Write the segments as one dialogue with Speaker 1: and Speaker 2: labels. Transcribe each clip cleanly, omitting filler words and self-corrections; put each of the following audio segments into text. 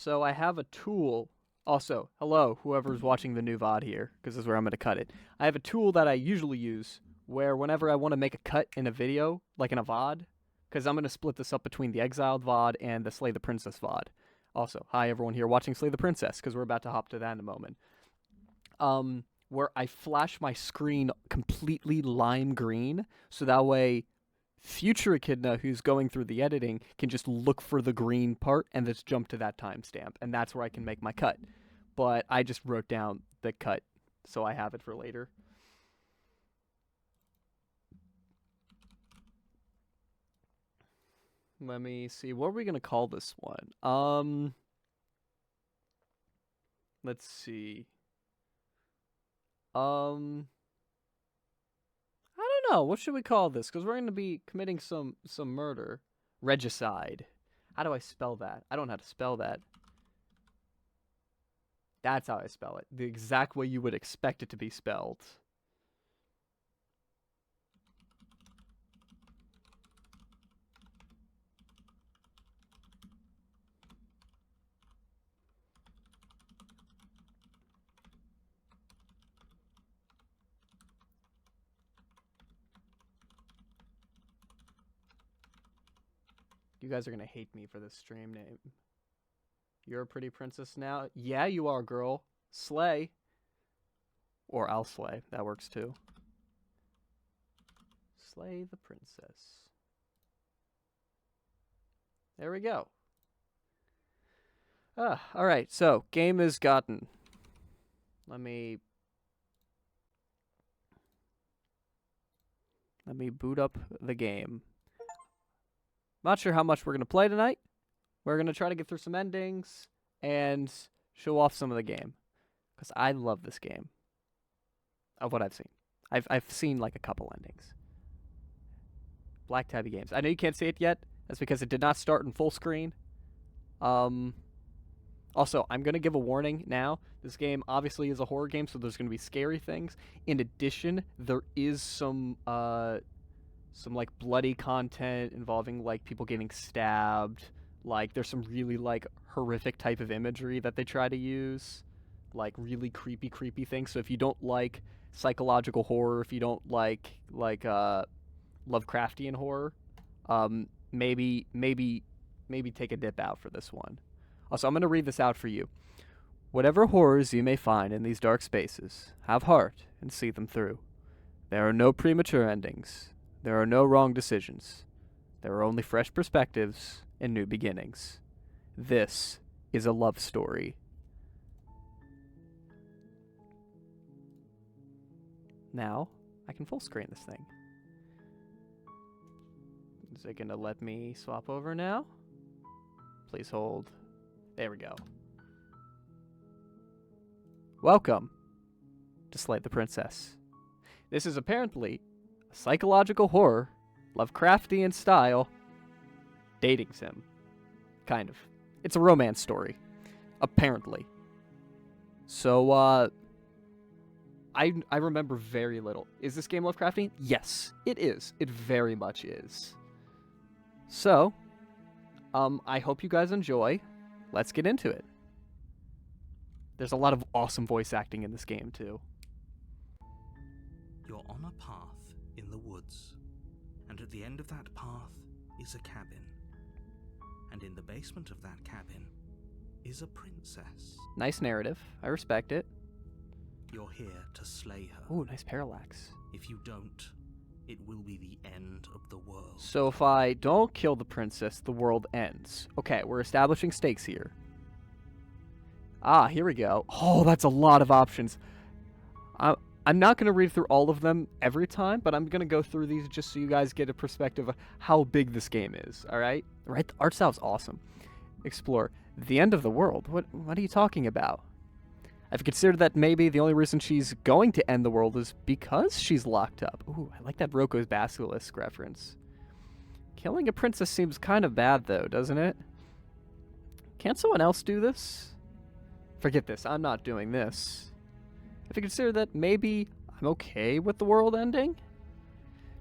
Speaker 1: So I have a tool. Also, hello, whoever's watching the new VOD here, because this is where I'm going to cut it. I have a tool that I usually use where whenever I want to make a cut in a video, like in a VOD, because I'm going to split this up between the Exiled VOD and the Slay the Princess VOD. Also, hi everyone here watching Slay the Princess, because we're about to hop to that in a moment. Where I flash my screen completely lime green, so that way future echidna who's going through the editing can just look for the green part and just jump to that timestamp, and that's where I can make my cut. But I just wrote down the cut so I have it for later. Let me see, what are we gonna call this one? Let's see. I don't know. What should we call this? Because we're going to be committing some murder. Regicide. How do I spell that? I don't know how to spell that. That's how I spell it. The exact way you would expect it to be spelled. You guys are going to hate me for this stream name. You're a pretty princess now? Yeah, you are, girl. Slay. Or I'll slay. That works too. Slay the princess. There we go. Alright, so, game is gotten. Let me boot up the game. Not sure how much we're going to play tonight. We're going to try to get through some endings and show off some of the game. Because I love this game. Of what I've seen. I've seen like a couple endings. Black Tabby Games. I know you can't see it yet. That's because it did not start in full screen. Also, I'm going to give a warning now. This game obviously is a horror game, so there's going to be scary things. In addition, there is some like bloody content involving like people getting stabbed. Like there's some really like horrific type of imagery that they try to use, like really creepy things. So if you don't like psychological horror, if you don't like Lovecraftian horror, maybe take a dip out for this one. Also, I'm going to read this out for you. Whatever horrors you may find in these dark spaces, have heart and see them through. There are no premature endings. There are no wrong decisions. There are only fresh perspectives and new beginnings. This is a love story. Now, I can full screen this thing. Is it going to let me swap over now? Please hold. There we go. Welcome to Slay the Princess. This is apparently a psychological horror, Lovecraftian style, dating sim. Kind of. It's a romance story. Apparently. So, I remember very little. Is this game Lovecraftian? Yes, it is. It very much is. So, I hope you guys enjoy. Let's get into it. There's a lot of awesome voice acting in this game, too.
Speaker 2: You're on a path in the woods, and at the end of that path is a cabin. And in the basement of that cabin is a princess.
Speaker 1: Nice narrative. I respect it.
Speaker 2: You're here to slay her.
Speaker 1: Ooh, nice parallax.
Speaker 2: If you don't, it will be the end of the world.
Speaker 1: So if I don't kill the princess, the world ends. Okay, we're establishing stakes here. Ah, here we go. Oh, that's a lot of options. I'm not going to read through all of them every time, but I'm going to go through these just so you guys get a perspective of how big this game is, alright? Right? The art style's awesome. Explore. The end of the world? What are you talking about? I've considered that maybe the only reason she's going to end the world is because she's locked up. Ooh, I like that Roko's Basilisk reference. Killing a princess seems kind of bad, though, doesn't it? Can't someone else do this? Forget this. I'm not doing this. Have you considered that maybe I'm okay with the world ending?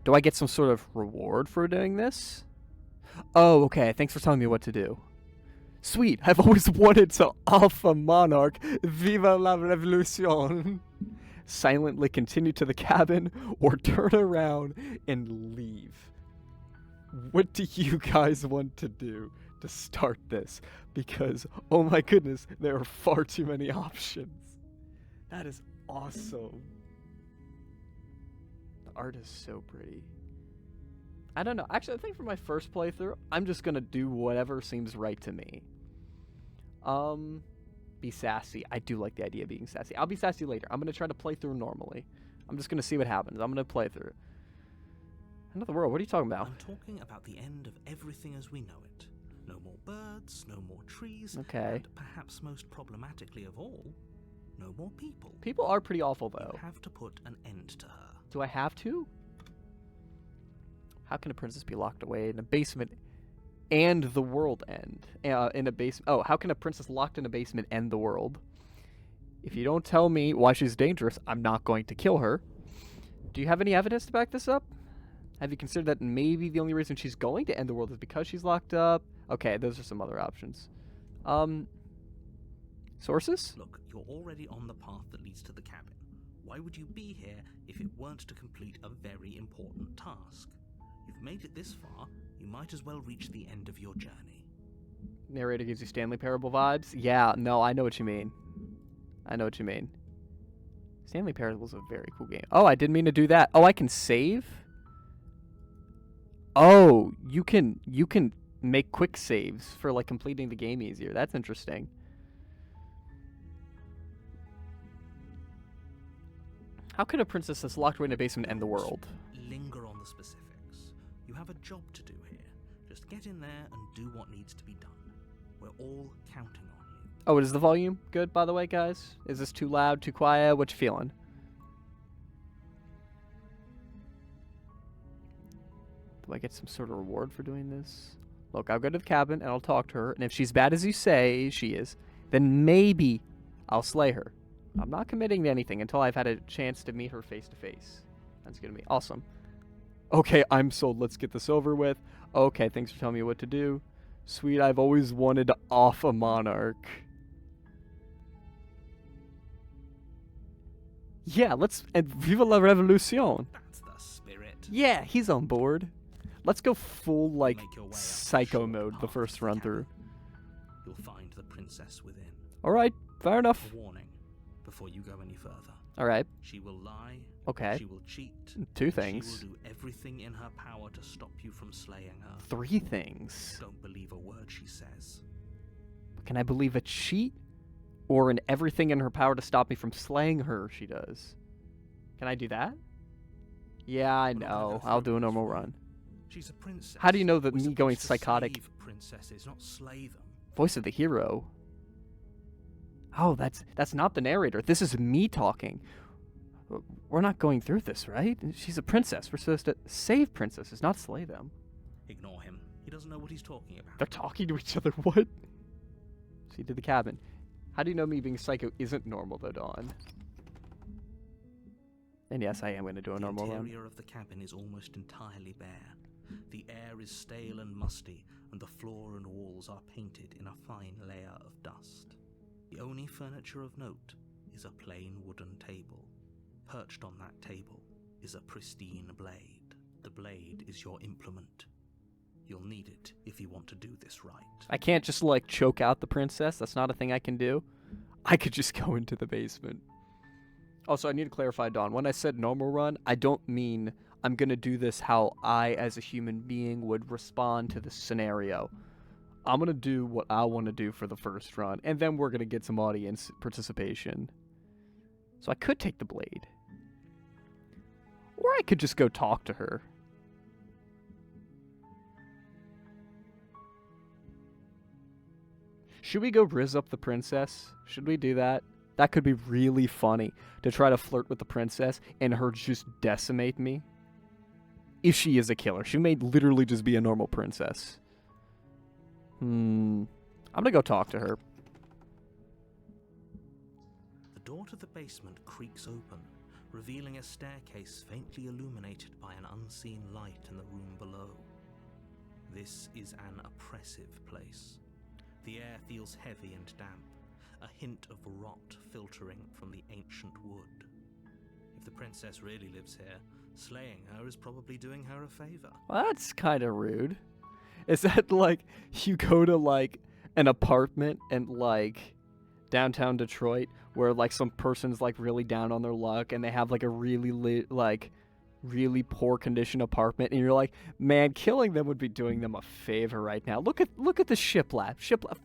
Speaker 1: Do I get some sort of reward for doing this? Oh, okay. Thanks for telling me what to do. Sweet, I've always wanted to alpha monarch. Viva la revolution. Silently continue to the cabin or turn around and leave. What do you guys want to do to start this? Because, oh my goodness, there are far too many options. That is awesome. The art is so pretty. I don't know. Actually, I think for my first playthrough, I'm just going to do whatever seems right to me. Be sassy. I do like the idea of being sassy. I'll be sassy later. I'm going to try to play through normally. I'm just going to see what happens. I'm going to play through. End of the world. What are you talking about?
Speaker 2: I'm talking about the end of everything as we know it. No more birds, no more trees,
Speaker 1: Okay.
Speaker 2: and perhaps most problematically of all, no more people.
Speaker 1: People are pretty awful, though.
Speaker 2: You have to put an end to her.
Speaker 1: Do I have to? How can a princess be locked away in a basement and the world end? In a basement. Oh, how can a princess locked in a basement end the world? If you don't tell me why she's dangerous, I'm not going to kill her. Do you have any evidence to back this up? Have you considered that maybe the only reason she's going to end the world is because she's locked up? Okay, those are some other options. Sources?
Speaker 2: Look, you're already on the path that leads to the cabin. Why would you be here if it weren't to complete a very important task? You've made it this far, you might as well reach the end of your journey.
Speaker 1: Narrator gives you Stanley Parable vibes? Yeah, no, I know what you mean. I know what you mean. Stanley Parable is a very cool game. Oh, I didn't mean to do that. Oh, I can save? Oh, you can make quick saves for like completing the game easier. That's interesting. How could a princess that's locked away in a basement end the world?
Speaker 2: Linger on the specifics. You have a job to do here. Just get in there and do what needs to be done. We're all counting on you.
Speaker 1: Oh, is the volume good, by the way, guys? Is this too loud, too quiet? What you feeling? Do I get some sort of reward for doing this? Look, I'll go to the cabin and I'll talk to her, and if she's bad as you say she is, then maybe I'll slay her. I'm not committing to anything until I've had a chance to meet her face to face. That's gonna be awesome. Okay, I'm sold. Let's get this over with. Okay, thanks for telling me what to do. Sweet, I've always wanted to off a monarch. Yeah, let's... And viva la revolution!
Speaker 2: That's the spirit.
Speaker 1: Yeah, he's on board. Let's go full, like,
Speaker 2: Make your way up
Speaker 1: psycho
Speaker 2: short
Speaker 1: mode the
Speaker 2: path
Speaker 1: first
Speaker 2: to the
Speaker 1: run
Speaker 2: cabin.
Speaker 1: through.
Speaker 2: You'll find the princess within.
Speaker 1: Alright, fair enough.
Speaker 2: A warning, before you go any further.
Speaker 1: Alright,
Speaker 2: She will lie.
Speaker 1: okay.
Speaker 2: She will cheat.
Speaker 1: Two
Speaker 2: and
Speaker 1: things.
Speaker 2: She will do everything in her power to stop you from slaying her.
Speaker 1: Three things.
Speaker 2: Don't believe a word she says.
Speaker 1: Can I believe a cheat? Or in everything in her power to stop me from slaying her, she does? Can I do that? Yeah, I
Speaker 2: We're not gonna
Speaker 1: know.
Speaker 2: go
Speaker 1: I'll
Speaker 2: through
Speaker 1: do a
Speaker 2: this
Speaker 1: normal
Speaker 2: with you.
Speaker 1: run.
Speaker 2: She's a princess.
Speaker 1: How do you know that
Speaker 2: We're
Speaker 1: me going
Speaker 2: supposed to
Speaker 1: psychotic...
Speaker 2: save princesses, not slay them.
Speaker 1: Voice of the hero. Oh, that's not the narrator. This is me talking. We're not going through this, right? She's a princess. We're supposed to save princesses, not slay them.
Speaker 2: Ignore him. He doesn't know what he's talking about.
Speaker 1: They're talking to each other. What? See, to the cabin. How do you know me being psycho isn't normal, though, Dawn? And yes, I am going to do a normal
Speaker 2: The
Speaker 1: run.
Speaker 2: interior of the cabin is almost entirely bare. The air is stale and musty, and the floor and walls are painted in a fine layer of dust. The only furniture of note is a plain wooden table. Perched on that table is a pristine blade. The blade is your implement. You'll need it if you want to do this right.
Speaker 1: I can't just, like, choke out the princess. That's not a thing I can do. I could just go into the basement. Also, I need to clarify, Dawn. When I said normal run, I don't mean I'm going to do this how I, as a human being, would respond to the scenario. I'm going to do what I want to do for the first run, and then we're going to get some audience participation. So I could take the blade. Or I could just go talk to her. Should we go rizz up the princess? Should we do that? That could be really funny, to try to flirt with the princess and her just decimate me. If she is a killer. She may literally just be a normal princess. I'm gonna go talk to her.
Speaker 2: The door to the basement creaks open, revealing a staircase faintly illuminated by an unseen light in the room below. This is an oppressive place. The air feels heavy and damp, a hint of rot filtering from the ancient wood. If the princess really lives here, slaying her is probably doing her a favor.
Speaker 1: Well, that's kind of rude. Is that like you go to like an apartment in like downtown Detroit where like some person's like really down on their luck and they have like a really poor condition apartment and you're like, man, killing them would be doing them a favor right now. Look at the shiplap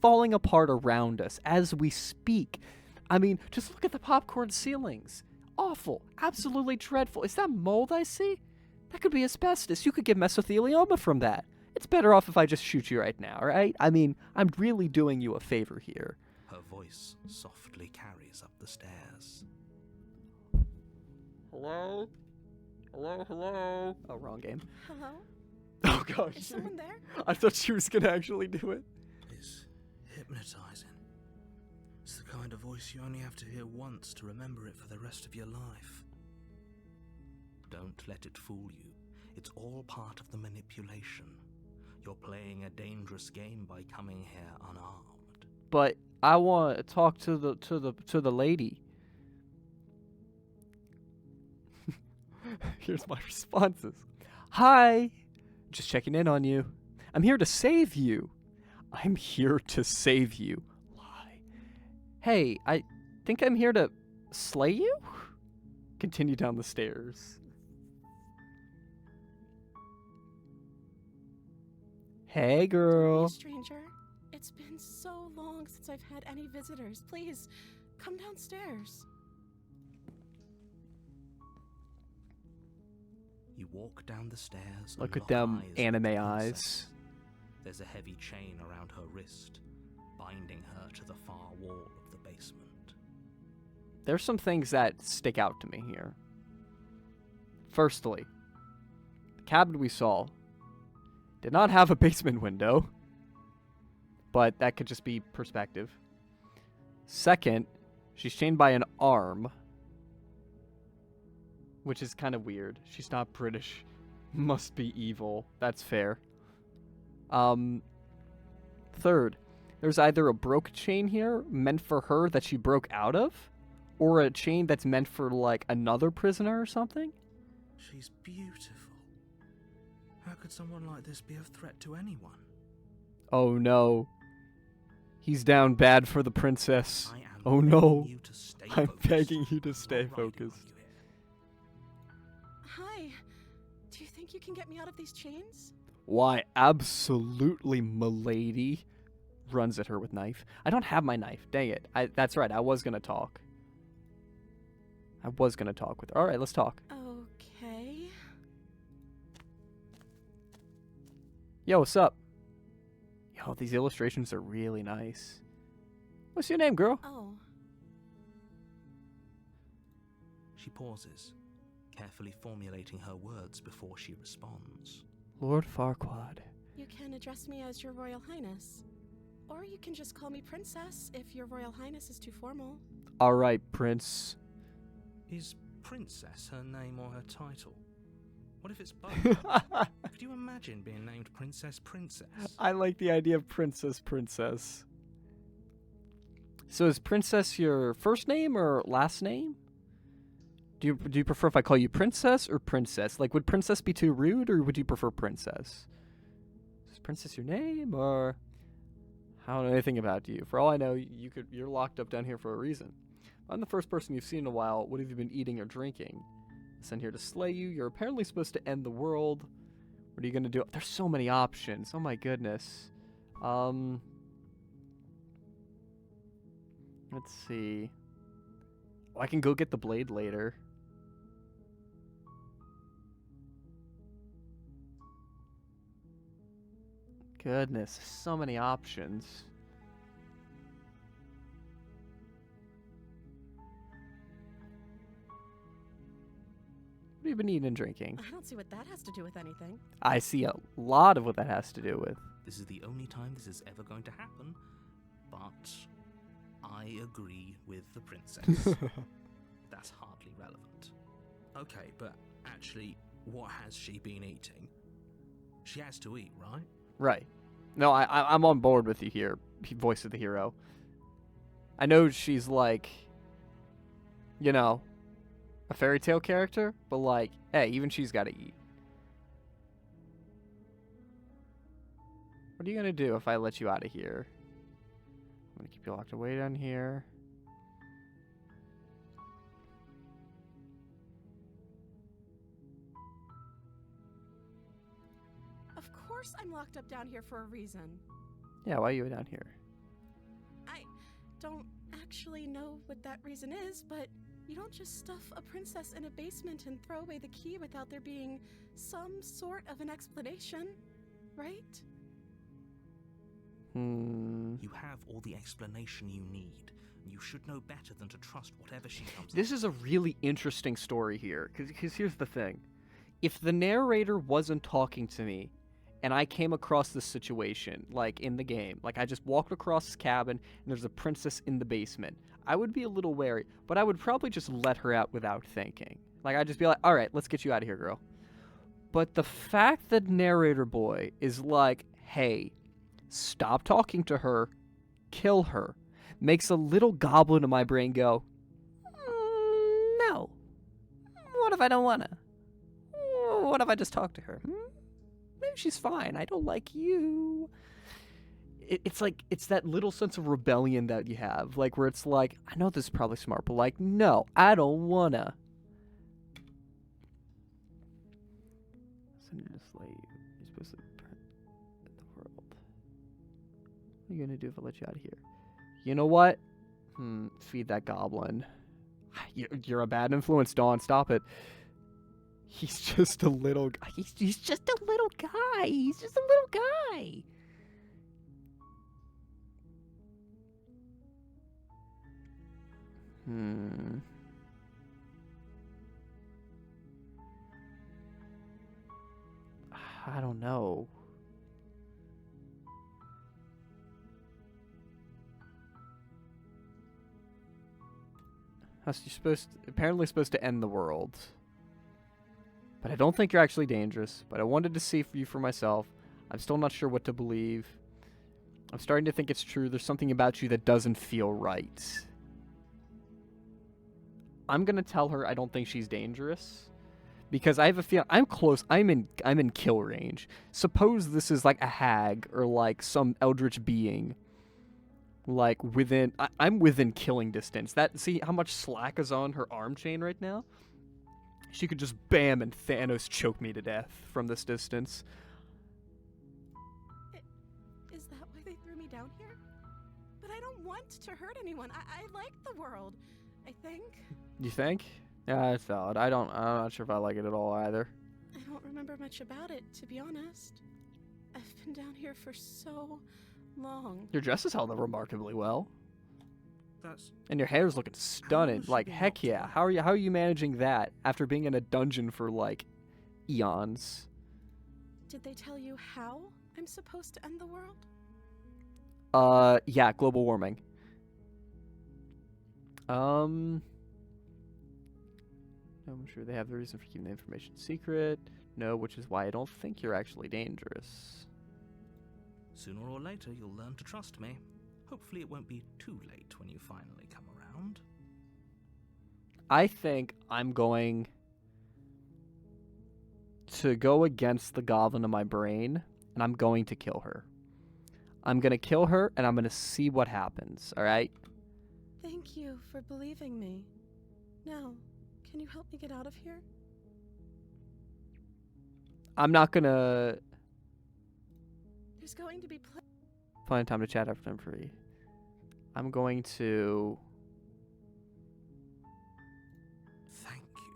Speaker 1: falling apart around us as we speak. I mean, just look at the popcorn ceilings. Awful, absolutely dreadful. Is that mold I see? That could be asbestos. You could get mesothelioma from that. It's better off if I just shoot you right now, right? I mean, I'm really doing you a favor here.
Speaker 2: Her voice softly carries up the stairs.
Speaker 1: Hello? Hello, hello. Oh, wrong game.
Speaker 3: Hello?
Speaker 1: Oh, gosh.
Speaker 3: Is someone there?
Speaker 1: I thought she was going to actually do it.
Speaker 2: It's hypnotizing. It's the kind of voice you only have to hear once to remember it for the rest of your life. Don't let it fool you. It's all part of the manipulation. You're playing a dangerous game by coming here unarmed.
Speaker 1: But I want to talk to the lady. Here's my responses. Hi. Just checking in on you. I'm here to save you. I'm here to save you. Lie. Hey, I think I'm here to slay you? Continue down the stairs. Hey, girl.
Speaker 3: Hey, stranger. It's been so long since I've had any visitors. Please, come downstairs.
Speaker 2: You walk down the stairs.
Speaker 1: Look
Speaker 2: and
Speaker 1: at them
Speaker 2: lock eyes with
Speaker 1: anime
Speaker 2: the
Speaker 1: eyes.
Speaker 2: princess. There's a heavy chain around her wrist, binding her to the far wall of the basement.
Speaker 1: There's some things that stick out to me here. Firstly, the cabin we saw did not have a basement window, but that could just be perspective. Second, she's chained by an arm, which is kind of weird. She's not British. Must be evil. That's fair. Third, there's either a broke chain here meant for her that she broke out of, or a chain that's meant for like another prisoner or something.
Speaker 2: She's beautiful. How could someone like this be a threat to anyone?
Speaker 1: Oh no. He's down bad for the princess.
Speaker 2: I am
Speaker 1: Oh
Speaker 2: begging
Speaker 1: no.
Speaker 2: you to stay
Speaker 1: I'm
Speaker 2: focused.
Speaker 1: begging you to
Speaker 2: I'm
Speaker 1: stay
Speaker 2: not riding on
Speaker 1: focused.
Speaker 2: you here.
Speaker 3: Hi. Do you think you can get me out of these chains?
Speaker 1: Why, absolutely, milady. Runs at her with knife. I don't have my knife. Dang it. That's right. I was going to talk. with her. All right, let's talk.
Speaker 3: Okay.
Speaker 1: Yo, what's up? Yo, these illustrations are really nice. What's your name, girl?
Speaker 3: Oh.
Speaker 2: She pauses, carefully formulating her words before she responds.
Speaker 1: Lord Farquaad.
Speaker 3: You can address me as Your Royal Highness. Or you can just call me Princess if Your Royal Highness is too formal.
Speaker 1: All right, Prince.
Speaker 2: Is Princess her name or her title? What if it's both?
Speaker 1: I
Speaker 2: Could you imagine being named Princess?
Speaker 1: like the idea of Princess. So is Princess your first name or last name? Do you prefer if I call you Princess or Princess? Like, would Princess be too rude, or would you prefer Princess? Is Princess your name, or I don't know anything about you. For all I know, you're locked up down here for a reason. I'm the first person you've seen in a while. What have you been eating or drinking? I'm sent here to slay you. You're apparently supposed to end the world. What are you gonna do? There's so many options. Oh my goodness. Let's see. Oh, I can go get the blade later. Goodness, so many options. What have you been eating and drinking?
Speaker 3: I don't see what that has to do with anything.
Speaker 1: I see a lot of what that has to do with.
Speaker 2: This is the only time this is ever going to happen, but I agree with the princess. That's hardly relevant. Okay, but actually, what has she been eating? She has to eat, right?
Speaker 1: Right. No, I'm on board with you here, voice of the hero. I know she's like, you know, a fairy tale character, but like, hey, even she's got to eat. What are you gonna do if I let you out of here? I'm gonna keep you locked away down here.
Speaker 3: Of course I'm locked up down here for a reason.
Speaker 1: Yeah, why are you down here?
Speaker 3: I don't actually know what that reason is, but you don't just stuff a princess in a basement and throw away the key without there being some sort of an explanation, right?
Speaker 2: You have all the explanation you need. You should know better than to trust whatever she comes
Speaker 1: This is a really interesting story here, because here's the thing. If the narrator wasn't talking to me, and I came across this situation, like in the game, like I just walked across this cabin, and there's a princess in the basement, I would be a little wary, but I would probably just let her out without thinking. Like, I'd just be like, alright, let's get you out of here, girl. But the fact that narrator boy is like, hey, stop talking to her, kill her, makes a little goblin in my brain go, no. What if I don't wanna? What if I just talk to her? Maybe she's fine. I don't like you. It's like, it's that little sense of rebellion that you have, like, where it's like, I know this is probably smart, but like, no, I don't wanna. Send you to slave. You're supposed to print the world. What are you gonna do if I let you out of here? You know what? Feed that goblin. You're a bad influence, Dawn. Stop it. He's just a little guy. He's just a little guy. He's just a little guy. I don't know. You're apparently supposed to end the world. But I don't think you're actually dangerous. But I wanted to see you for myself. I'm still not sure what to believe. I'm starting to think it's true. There's something about you that doesn't feel right. I'm gonna tell her I don't think she's dangerous. Because I have a feeling I'm close. I'm in kill range. Suppose this is like a hag or like some eldritch being. Like within, I'm within killing distance. See how much slack is on her arm chain right now? She could just bam and Thanos choke me to death from this distance.
Speaker 3: Is that why they threw me down here? But I don't want to hurt anyone. I like the world, I think.
Speaker 1: You think? Yeah, it's valid. I'm not sure if I like it at all either.
Speaker 3: I don't remember much about it, to be honest. I've been down here for so long.
Speaker 1: Your dress is held up remarkably well. And your hair's looking stunning. Like, heck yeah. How are you managing that after being in a dungeon for like eons?
Speaker 3: Did they tell you how I'm supposed to end the world?
Speaker 1: Yeah, global warming. I'm sure they have the reason for keeping the information secret. No, which is why I don't think you're actually dangerous.
Speaker 2: Sooner or later, you'll learn to trust me. Hopefully it won't be too late when you finally come around.
Speaker 1: I think I'm going to go against the goblin in my brain, and I'm going to kill her. I'm going to kill her, and I'm going to see what happens, alright?
Speaker 3: Thank you for believing me. Now, can you help me get out of here?
Speaker 1: I'm not going to...
Speaker 3: There's going to be
Speaker 1: plenty of time to chat after I'm free. I'm going to...
Speaker 2: Thank you.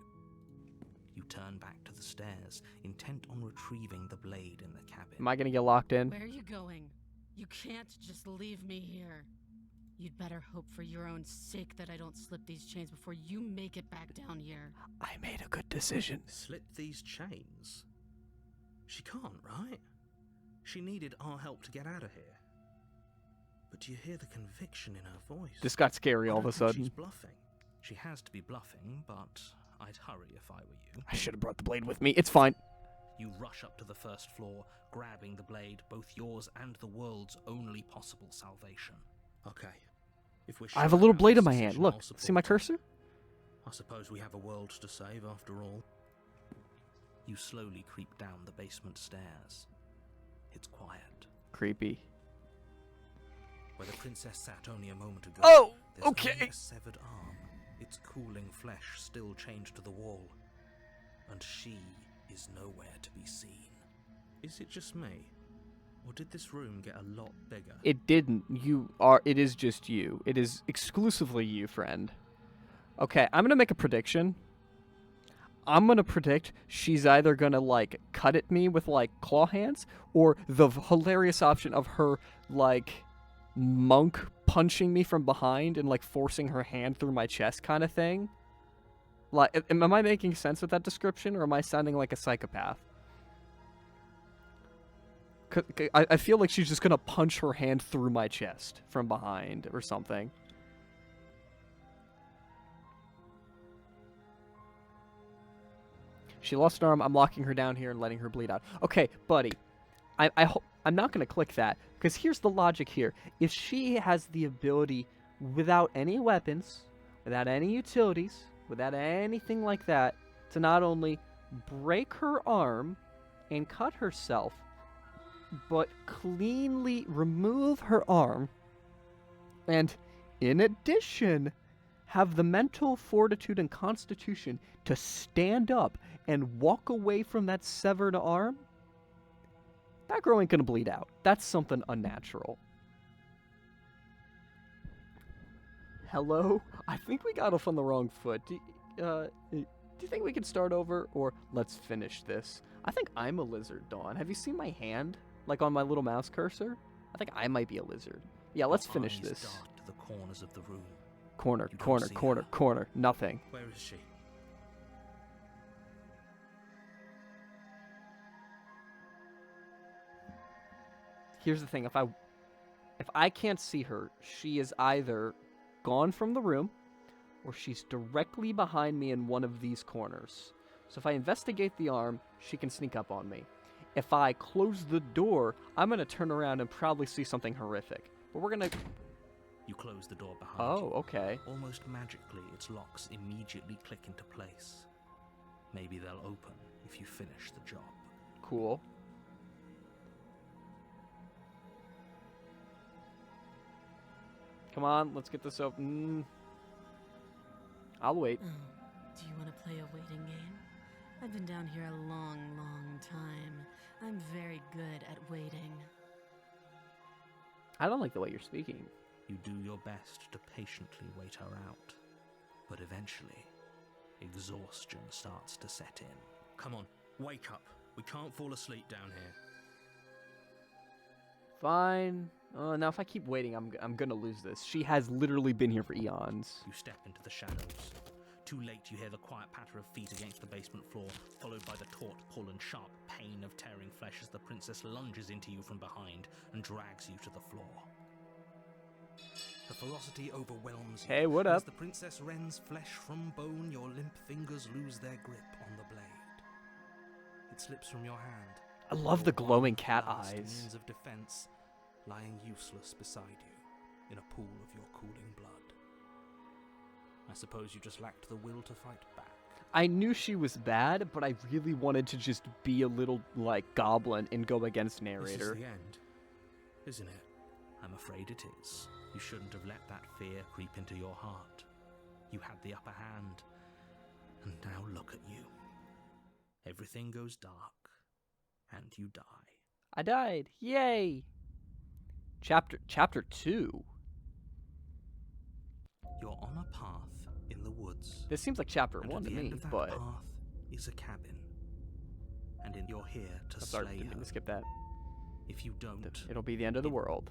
Speaker 2: You turn back to the stairs, intent on retrieving the blade in the cabin.
Speaker 1: Am I going to get locked in?
Speaker 4: Where are you going? You can't just leave me here. You'd better hope for your own sake that I don't slip these chains before you make it back down here.
Speaker 1: I made a good decision.
Speaker 2: Slip these chains? She can't, right? She needed our help to get out of here. But do you hear the conviction in her voice?
Speaker 1: This got scary all of a sudden.
Speaker 2: She's bluffing. She has to be bluffing, but I'd hurry if I were you.
Speaker 1: I should have brought the blade with me. It's fine.
Speaker 2: You rush up to the first floor, grabbing the blade, both yours and the world's only possible salvation. Okay. If we're
Speaker 1: I have a
Speaker 2: sure
Speaker 1: little
Speaker 2: about
Speaker 1: blade
Speaker 2: this
Speaker 1: in my hand.
Speaker 2: decision,
Speaker 1: Look,
Speaker 2: I'll
Speaker 1: see my
Speaker 2: support it.
Speaker 1: cursor?
Speaker 2: I suppose we have a world to save after all. You slowly creep down the basement stairs. It's quiet.
Speaker 1: Creepy.
Speaker 2: Where the princess sat only a moment ago.
Speaker 1: Oh,
Speaker 2: there's
Speaker 1: okay.
Speaker 2: only a severed arm, its cooling flesh still chained to the wall. And she is nowhere to be seen. Is it just me? Or did this room get a lot bigger?
Speaker 1: It didn't. It is just you. It is exclusively you, friend. Okay, I'm gonna make a prediction. I'm gonna predict she's either gonna, like, cut at me with, like, claw hands, or the hilarious option of her, like, monk punching me from behind and, like, forcing her hand through my chest kind of thing. Like, am I making sense with that description, or am I sounding like a psychopath? I feel like she's just gonna punch her hand through my chest from behind or something. She lost an arm. I'm locking her down here and letting her bleed out. Okay, buddy. I'm not gonna click that, because here's the logic here. If she has the ability, without any weapons, without any utilities, without anything like that, to not only break her arm and cut herself, but cleanly remove her arm, and in addition, have the mental fortitude and constitution to stand up and walk away from that severed arm, that girl ain't gonna bleed out. That's something unnatural. Hello? I think we got off on the wrong foot. Do you think we can start over, or let's finish this? I think I'm a lizard, Dawn. Have you seen my hand? Like on my little mouse cursor? I think I might be a lizard. Yeah, let's
Speaker 2: Your
Speaker 1: finish
Speaker 2: eyes
Speaker 1: this.
Speaker 2: dart to the corners of the room.
Speaker 1: Corner,
Speaker 2: You don't
Speaker 1: corner,
Speaker 2: see
Speaker 1: corner,
Speaker 2: her.
Speaker 1: corner. Nothing.
Speaker 2: Where is she?
Speaker 1: Here's the thing, if I can't see her, she is either gone from the room, or she's directly behind me in one of these corners. So if I investigate the arm, she can sneak up on me. If I close the door, I'm gonna turn around and probably see something horrific. But we're gonna...
Speaker 2: You close the door behind
Speaker 1: Oh,
Speaker 2: you.
Speaker 1: okay.
Speaker 2: Almost magically, its locks immediately click into place. Maybe they'll open if you finish the job.
Speaker 1: Cool. Come on, let's get this open. I'll wait.
Speaker 4: Oh, do you want to play a waiting game? I've been down here a long, long time. I'm very good at waiting.
Speaker 1: I don't like the way you're speaking.
Speaker 2: You do your best to patiently wait her out. But eventually, exhaustion starts to set in. Come on, wake up. We can't fall asleep down here.
Speaker 1: Fine. Now if I keep waiting, I'm gonna lose this. She has literally been here for eons.
Speaker 2: You step into the shadows. Too late, you hear the quiet patter of feet against the basement floor, followed by the taut pull and sharp pain of tearing flesh as the princess lunges into you from behind and drags you to the floor. The ferocity overwhelms you.
Speaker 1: Hey, what
Speaker 2: As
Speaker 1: up?
Speaker 2: the princess rends flesh from bone, your limp fingers lose their grip on the blade. It slips from your hand.
Speaker 1: I love the
Speaker 2: your
Speaker 1: glowing
Speaker 2: one
Speaker 1: cat
Speaker 2: last
Speaker 1: eyes.
Speaker 2: means of defense, lying useless beside you in a pool of your cooling blood. I suppose you just lacked the will to fight back.
Speaker 1: I knew she was bad, but I really wanted to just be a little, like, goblin and go against
Speaker 2: This
Speaker 1: narrator.
Speaker 2: is the end, isn't it? I'm afraid it is. You shouldn't have let that fear creep into your heart. You had the upper hand, and now look at you. Everything goes dark, and you die.
Speaker 1: I died. Yay! Chapter 2.
Speaker 2: You're on a path in the woods.
Speaker 1: This seems like chapter
Speaker 2: And
Speaker 1: 1
Speaker 2: at
Speaker 1: to
Speaker 2: the
Speaker 1: me,
Speaker 2: end of that
Speaker 1: but...
Speaker 2: path is a cabin. And you're here to
Speaker 1: I'm sorry,
Speaker 2: slay
Speaker 1: didn't mean
Speaker 2: her.
Speaker 1: to skip that.
Speaker 2: If you don't,
Speaker 1: It'll be the end of the world.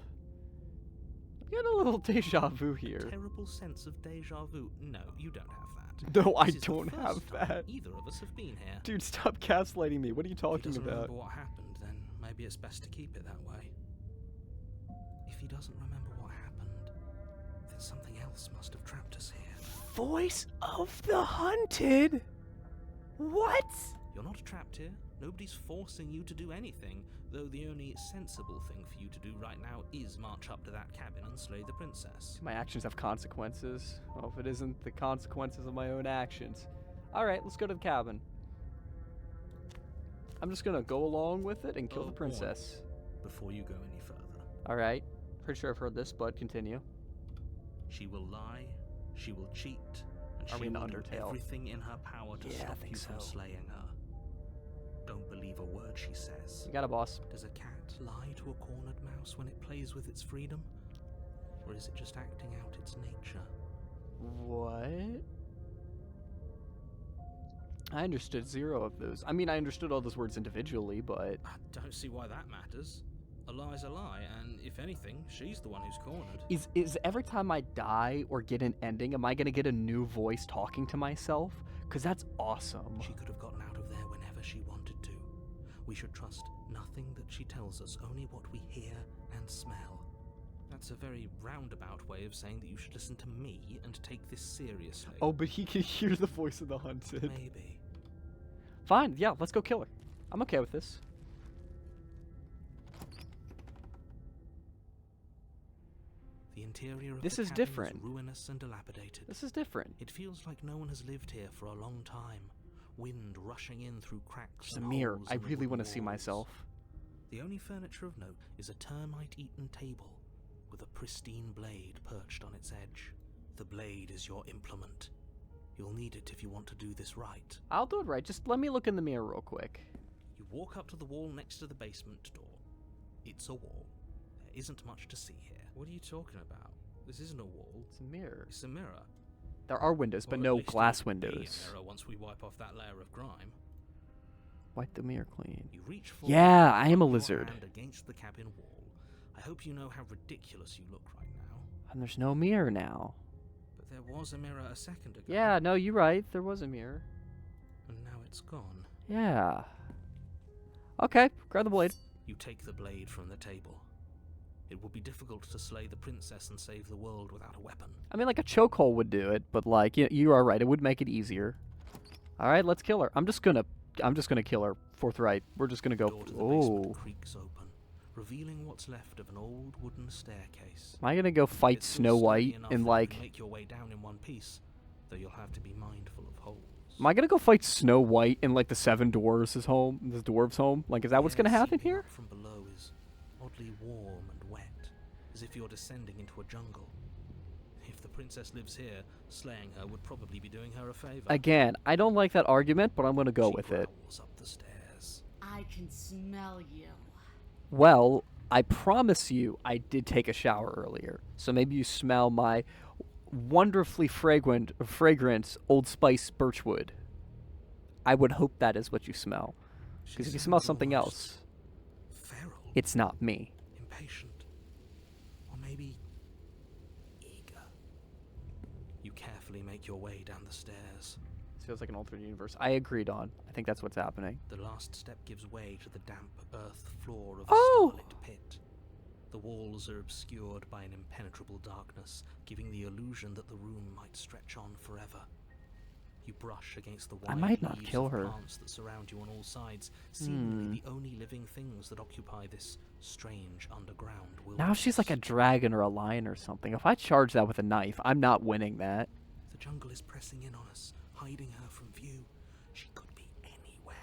Speaker 1: I get a little deja vu here.
Speaker 2: terrible sense of deja vu. No, you don't have that.
Speaker 1: No, I
Speaker 2: This is the
Speaker 1: don't
Speaker 2: first
Speaker 1: have
Speaker 2: time
Speaker 1: that.
Speaker 2: Either of us have been here.
Speaker 1: Dude, stop gaslighting me. What are you
Speaker 2: If he
Speaker 1: talking
Speaker 2: doesn't
Speaker 1: about?
Speaker 2: remember what happened, then maybe it's best to keep it that way. If he doesn't remember what happened, then something else must have trapped us here.
Speaker 1: Voice of the hunted? What?
Speaker 2: You're not trapped here. Nobody's forcing you to do anything, though the only sensible thing for you to do right now is march up to that cabin and slay the princess.
Speaker 1: My actions have consequences. Well, if it isn't the consequences of my own actions. Alright, let's go to the cabin. I'm just gonna go along with it and kill the princess.
Speaker 2: Before you go any further.
Speaker 1: Alright. Pretty sure I've heard this, but continue.
Speaker 2: She will lie, she will cheat, and
Speaker 1: Are
Speaker 2: she
Speaker 1: we in
Speaker 2: will do
Speaker 1: Undertale?
Speaker 2: everything in her power to
Speaker 1: Yeah, I
Speaker 2: stop
Speaker 1: think
Speaker 2: you from
Speaker 1: so.
Speaker 2: slaying her. Don't believe a word she says.
Speaker 1: You got it, boss.
Speaker 2: Does a cat lie to a cornered mouse when it plays with its freedom? Or is it just acting out its nature?
Speaker 1: What? I understood 0 of those. I mean, I understood all those words individually, but...
Speaker 2: I don't see why that matters. A lie's a lie, and if anything, she's the one who's cornered.
Speaker 1: Is every time I die or get an ending, am I gonna get a new voice talking to myself? Because that's awesome.
Speaker 2: She could have gotten out of there whenever she wanted to. We should trust nothing that she tells us, only what we hear and smell. That's a very roundabout way of saying that you should listen to me and take this seriously.
Speaker 1: Oh, but he can hear the voice of the hunted.
Speaker 2: Maybe.
Speaker 1: Fine, yeah, let's go kill her. I'm okay with this.
Speaker 2: The interior of
Speaker 1: This
Speaker 2: the
Speaker 1: is
Speaker 2: cabin
Speaker 1: different.
Speaker 2: is ruinous and dilapidated.
Speaker 1: This is different.
Speaker 2: It feels like no one has lived here for a long time. Wind rushing in through cracks
Speaker 1: There's a
Speaker 2: and
Speaker 1: mirror.
Speaker 2: holes
Speaker 1: I
Speaker 2: in the
Speaker 1: really
Speaker 2: wooden
Speaker 1: want to see
Speaker 2: walls.
Speaker 1: myself.
Speaker 2: The only furniture of note is a termite-eaten table with a pristine blade perched on its edge. The blade is your implement. You'll need it if you want to do this right.
Speaker 1: I'll do it right. Just let me look in the mirror real quick.
Speaker 2: You walk up to the wall next to the basement door. It's a wall. There isn't much to see here. What are you talking about? This isn't a wall.
Speaker 1: It's a mirror.
Speaker 2: It's a mirror.
Speaker 1: There are windows, but
Speaker 2: Or at
Speaker 1: no
Speaker 2: least
Speaker 1: glass
Speaker 2: it'll be a
Speaker 1: windows.
Speaker 2: mirror once we wipe off that layer of grime.
Speaker 1: Wipe the mirror clean.
Speaker 2: You reach forward
Speaker 1: Yeah, I
Speaker 2: and
Speaker 1: am a
Speaker 2: rub your
Speaker 1: lizard.
Speaker 2: hand against the cabin wall. I hope you know how ridiculous you look right now.
Speaker 1: And there's no mirror now.
Speaker 2: But there was a mirror a second ago.
Speaker 1: Yeah, no, you're right. There was a mirror.
Speaker 2: And now it's gone.
Speaker 1: Yeah. Okay, grab the blade.
Speaker 2: You take the blade from the table. It will be difficult to slay the princess and save the world without a weapon.
Speaker 1: I mean, like a chokehold would do it, but like you are right. It would make it easier. All right, let's kill her. I'm just gonna kill her forthright. We're just gonna
Speaker 2: The
Speaker 1: go.
Speaker 2: door to the
Speaker 1: Oh,
Speaker 2: basement creaks open, revealing what's left of an old wooden staircase.
Speaker 1: am I gonna go fight
Speaker 2: It's still
Speaker 1: Snow
Speaker 2: sturdy
Speaker 1: White
Speaker 2: enough
Speaker 1: and
Speaker 2: that you
Speaker 1: like?
Speaker 2: can make your way down in one piece, though you'll have to be mindful of holes.
Speaker 1: Am I gonna go fight Snow White in like the Seven Dwarves' home? The dwarves' home? Like, is that what's
Speaker 2: The
Speaker 1: gonna
Speaker 2: air
Speaker 1: happen
Speaker 2: seeping
Speaker 1: here?
Speaker 2: up from below is oddly warm and wet, as if you're descending into a jungle. If the princess lives here, slaying her would probably be doing her a favor.
Speaker 1: Again, I don't like that argument, but I'm gonna go
Speaker 2: She
Speaker 1: with it.
Speaker 2: growls up the stairs.
Speaker 4: I can smell you.
Speaker 1: Well, I promise you, I did take a shower earlier, so maybe you smell my wonderfully fragrant Old Spice birchwood. I would hope that is what you smell,
Speaker 2: She
Speaker 1: because if you smell
Speaker 2: sounds
Speaker 1: something
Speaker 2: almost
Speaker 1: else,
Speaker 2: feral,
Speaker 1: it's not me.
Speaker 2: impatient, or maybe eager. You carefully make your way down the stairs.
Speaker 1: This feels like an alternate universe. I agreed on. I think that's what's happening.
Speaker 2: The last step gives way to the damp earth floor of a
Speaker 1: Oh!
Speaker 2: starlit pit. The walls are obscured by an impenetrable darkness, giving the illusion that the room might stretch on forever. You brush against the
Speaker 1: I
Speaker 2: wide
Speaker 1: might not
Speaker 2: leaves
Speaker 1: kill
Speaker 2: of
Speaker 1: her.
Speaker 2: plants that surround you on all sides, seemingly the only living things that occupy this strange underground wilderness.
Speaker 1: Now she's like a dragon or a lion or something. If I charge that with a knife, I'm not winning that.
Speaker 2: The jungle is pressing in on us, hiding her from view. She could be anywhere.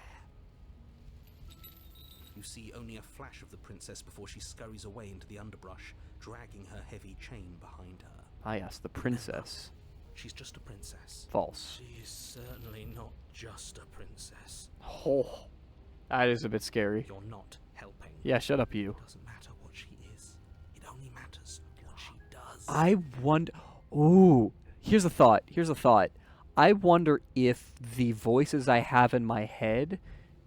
Speaker 2: You see only a flash of the princess before she scurries away into the underbrush, dragging her heavy chain behind her.
Speaker 1: Ah, yes, the princess.
Speaker 2: She's just a princess.
Speaker 1: False.
Speaker 2: She is certainly not just a princess.
Speaker 1: Oh, that is a bit scary.
Speaker 2: You're not helping.
Speaker 1: Yeah, shut up, you.
Speaker 2: It doesn't matter what she is. It only matters what she does.
Speaker 1: I wonder. Ooh, here's a thought. Here's a thought. I wonder if the voices I have in my head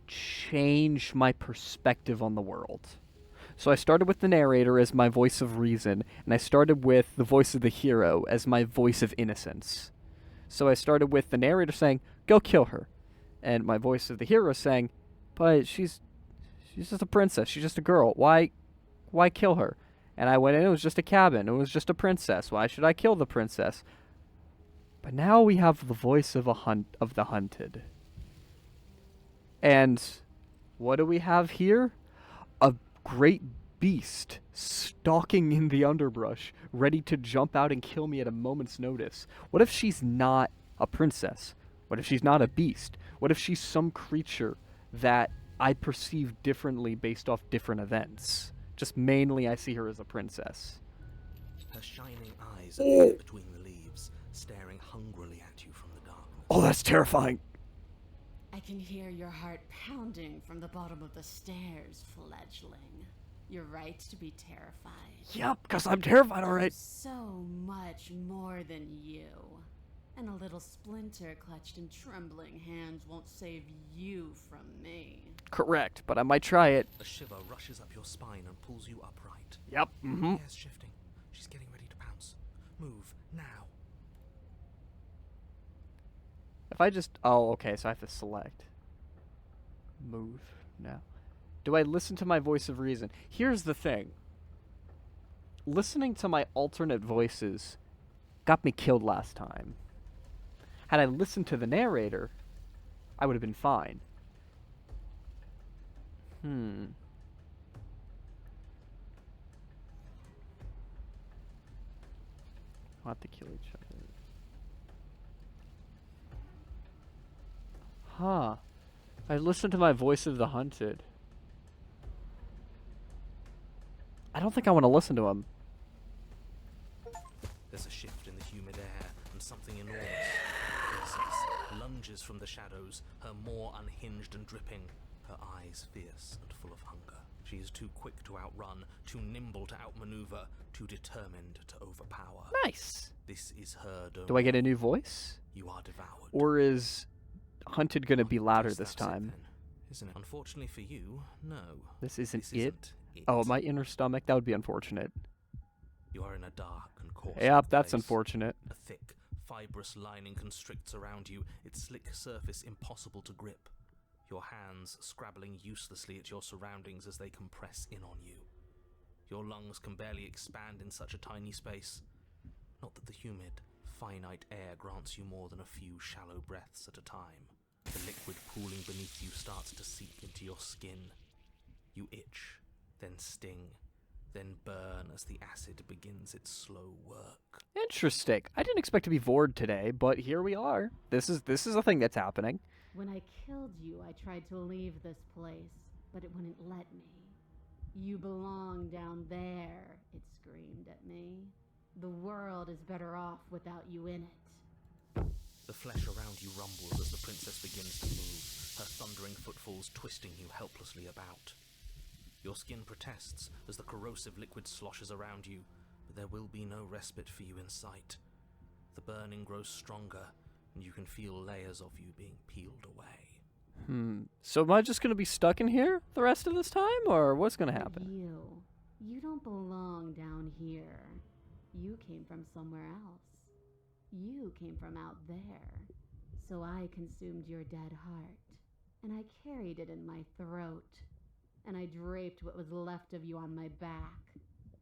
Speaker 1: change my perspective on the world. So I started with the narrator as my voice of reason, and I started with the voice of the hero as my voice of innocence. So I started with the narrator saying, "Go kill her," and my voice of the hero saying, "But she's just a princess. She's just a girl. Why kill her?" And I went in. It was just a cabin. It was just a princess. Why should I kill the princess? But now we have the voice of the hunted. And What do we have here? A great beast stalking in the underbrush, ready to jump out and kill me at a moment's notice. What if she's not a princess? What if she's not a beast? What if she's some creature that I perceive differently based off different events? Just mainly I see her as a princess.
Speaker 2: Her shining eyes appear between the leaves, staring hungrily at you from the darkness.
Speaker 1: Oh, that's terrifying.
Speaker 4: I can hear your heart pounding from the bottom of the stairs, fledgling. You're right to be terrified.
Speaker 1: Yep, because I'm terrified, alright.
Speaker 4: So much more than you. And a little splinter clutched in trembling hands won't save you from me.
Speaker 1: Correct, but I might try it.
Speaker 2: A shiver rushes up your spine and pulls you upright.
Speaker 1: Yep, mm-hmm.
Speaker 2: Hair's shifting. She's getting ready to pounce. Move, now.
Speaker 1: If I just... Oh, okay, so I have to select. Move now. Do I listen to my voice of reason? Here's the thing. Listening to my alternate voices got me killed last time. Had I listened to the narrator, I would have been fine. We'll have to kill each other. Huh. I listened to my voice of the hunted. I don't think I want to listen to him.
Speaker 2: There's a shift in the humid air, and something enormous, the princess, lunges from the shadows, her maw unhinged and dripping, her eyes fierce and full of hunger. She is too quick to outrun, too nimble to outmaneuver, too determined to overpower.
Speaker 1: Nice.
Speaker 2: This is her domain.
Speaker 1: Do I get a new voice?
Speaker 2: You are devoured.
Speaker 1: Or is hunted going to be louder
Speaker 2: Guess
Speaker 1: this
Speaker 2: that's it
Speaker 1: time?
Speaker 2: then, isn't it? Unfortunately for you, no.
Speaker 1: This isn't
Speaker 2: This
Speaker 1: it?
Speaker 2: isn't it.
Speaker 1: Oh, my inner stomach? That would be unfortunate.
Speaker 2: You are in a dark and coarse
Speaker 1: Yep, that's
Speaker 2: place.
Speaker 1: unfortunate.
Speaker 2: A thick, fibrous lining constricts around you, its slick surface impossible to grip. Your hands scrabbling uselessly at your surroundings as they compress in on you. Your lungs can barely expand in such a tiny space. Not that the humid, finite air grants you more than a few shallow breaths at a time. The liquid pooling beneath you starts to seep into your skin. You itch, then sting, then burn as the acid begins its slow work.
Speaker 1: Interesting. I didn't expect to be VOD today, but here we are. This is a thing that's happening.
Speaker 4: When I killed you, I tried to leave this place, but it wouldn't let me. You belong down there, it screamed at me. The world is better off without you in it.
Speaker 2: The flesh around you rumbles as the princess begins to move, her thundering footfalls twisting you helplessly about. Your skin protests as the corrosive liquid sloshes around you, but there will be no respite for you in sight. The burning grows stronger, and you can feel layers of you being peeled away.
Speaker 1: So am I just going to be stuck in here the rest of this time, or what's going to happen?
Speaker 4: You don't belong down here. You came from somewhere else. You came from out there. So I consumed your dead heart, and I carried it in my throat, and I draped what was left of you on my back,